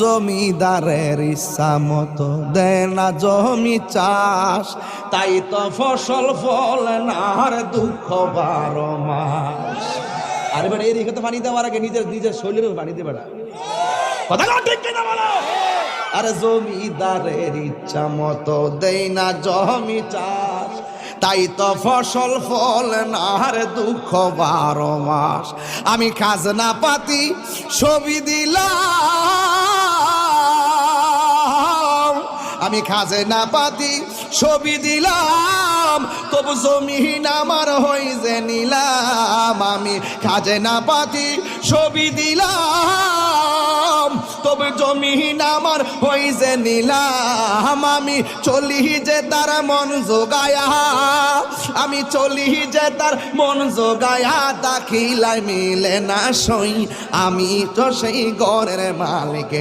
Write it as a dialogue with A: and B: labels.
A: জমিদারের ইচ্ছা মতো দেয় না জমি চাষ, তাই তো ফসল ফলে না আর দুঃখ 12 মাস। আরে বেটা এর কথা পানি দেওয়ার আগে নিজের নিজের শরীরের পানি দেবে না, কথা ঠিক কিনা বলো? আরে জমিদারের ইচ্ছা মতো দেয় না জমি চাষ, তাই তো ফসল ফলে না আর দুঃখ 12 মাস। আমি খাজনা পাতি ছবি দিলাম, আমি খাজনা পাতি ছবি দিলাম, তবু জমিন আমার হইছে নিলাম। আমি খাজনা পাতি ছবি দিলাম, তবে জমিন আমার হইছে নিলাম। আমি চলি যে তার মন জোগায়া, আমি চলি যে তার মন জোগায়া, দাখিলাই মিলে না সই, আমি তো সেই ঘরের মালিক।